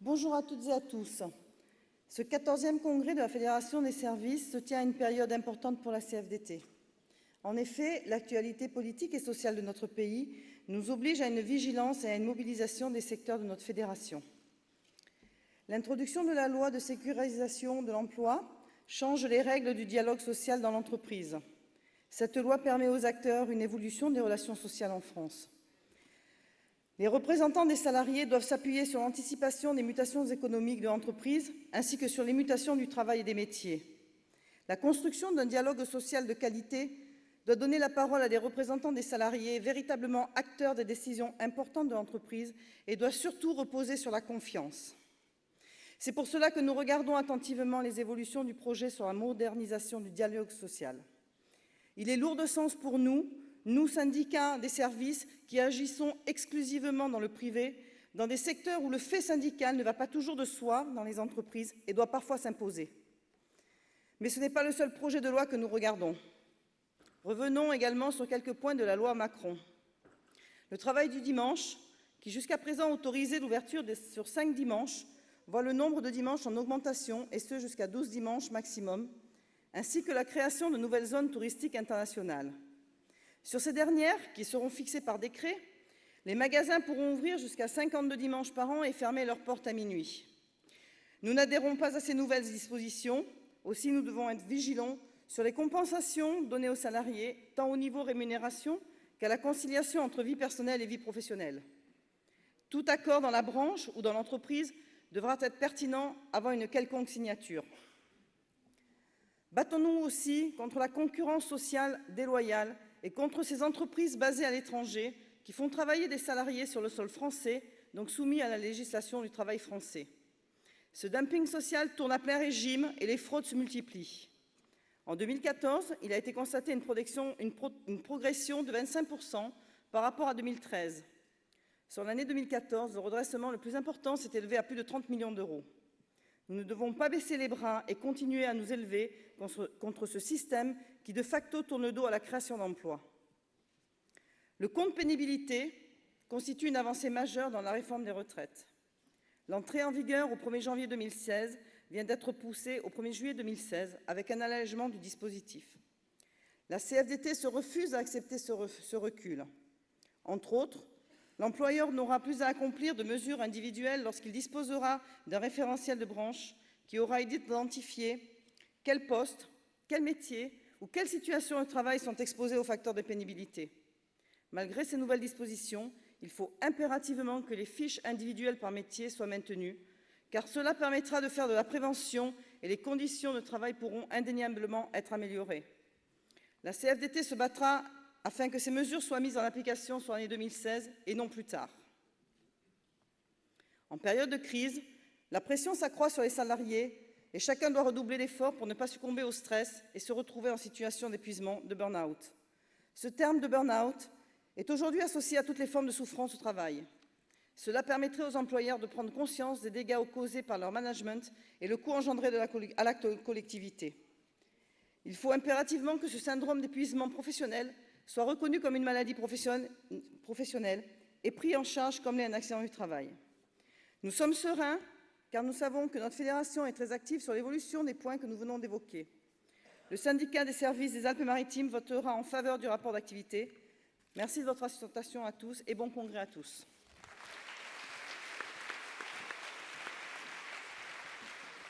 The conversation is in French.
Bonjour à toutes et à tous. Ce 14e congrès de la Fédération des services se tient à une période importante pour la CFDT. En effet, l'actualité politique et sociale de notre pays nous oblige à une vigilance et à une mobilisation des secteurs de notre fédération. L'introduction de la loi de sécurisation de l'emploi change les règles du dialogue social dans l'entreprise. Cette loi permet aux acteurs une évolution des relations sociales en France. Les représentants des salariés doivent s'appuyer sur l'anticipation des mutations économiques de l'entreprise ainsi que sur les mutations du travail et des métiers. La construction d'un dialogue social de qualité doit donner la parole à des représentants des salariés véritablement acteurs des décisions importantes de l'entreprise et doit surtout reposer sur la confiance. C'est pour cela que nous regardons attentivement les évolutions du projet sur la modernisation du dialogue social. Il est lourd de sens pour nous, syndicats des services, qui agissons exclusivement dans le privé, dans des secteurs où le fait syndical ne va pas toujours de soi dans les entreprises et doit parfois s'imposer. Mais ce n'est pas le seul projet de loi que nous regardons. Revenons également sur quelques points de la loi Macron. Le travail du dimanche, qui jusqu'à présent autorisait l'ouverture sur 5 dimanches, voit le nombre de dimanches en augmentation, et ce jusqu'à 12 dimanches maximum, ainsi que la création de nouvelles zones touristiques internationales. Sur ces dernières, qui seront fixées par décret, les magasins pourront ouvrir jusqu'à 52 dimanches par an et fermer leurs portes à minuit. Nous n'adhérons pas à ces nouvelles dispositions. Aussi, nous devons être vigilants sur les compensations données aux salariés, tant au niveau rémunération qu'à la conciliation entre vie personnelle et vie professionnelle. Tout accord dans la branche ou dans l'entreprise devra être pertinent avant une quelconque signature. Battons-nous aussi contre la concurrence sociale déloyale et contre ces entreprises basées à l'étranger qui font travailler des salariés sur le sol français, donc soumis à la législation du travail français. Ce dumping social tourne à plein régime et les fraudes se multiplient. En 2014, il a été constaté une progression de 25% par rapport à 2013. Sur l'année 2014, le redressement le plus important s'est élevé à plus de 30 millions d'euros. Nous ne devons pas baisser les bras et continuer à nous élever contre ce système qui, de facto, tourne le dos à la création d'emplois. Le compte pénibilité constitue une avancée majeure dans la réforme des retraites. L'entrée en vigueur au 1er janvier 2016 vient d'être poussée au 1er juillet 2016 avec un allègement du dispositif. La CFDT se refuse à accepter ce recul. Entre autres, l'employeur n'aura plus à accomplir de mesures individuelles lorsqu'il disposera d'un référentiel de branche qui aura identifié quels postes, quels métiers ou quelles situations de travail sont exposés aux facteurs de pénibilité. Malgré ces nouvelles dispositions, il faut impérativement que les fiches individuelles par métier soient maintenues, car cela permettra de faire de la prévention et les conditions de travail pourront indéniablement être améliorées. La CFDT se battra afin que ces mesures soient mises en application sur l'année 2016 et non plus tard. En période de crise, la pression s'accroît sur les salariés et chacun doit redoubler d'efforts pour ne pas succomber au stress et se retrouver en situation d'épuisement, de burn-out. Ce terme de burn-out est aujourd'hui associé à toutes les formes de souffrance au travail. Cela permettrait aux employeurs de prendre conscience des dégâts causés par leur management et le coût engendré à la collectivité. Il faut impérativement que ce syndrome d'épuisement professionnel soit reconnu comme une maladie professionnelle et pris en charge comme l'est un accident du travail. Nous sommes sereins car nous savons que notre fédération est très active sur l'évolution des points que nous venons d'évoquer. Le syndicat des services des Alpes-Maritimes votera en faveur du rapport d'activité. Merci de votre attention à tous et bon congrès à tous.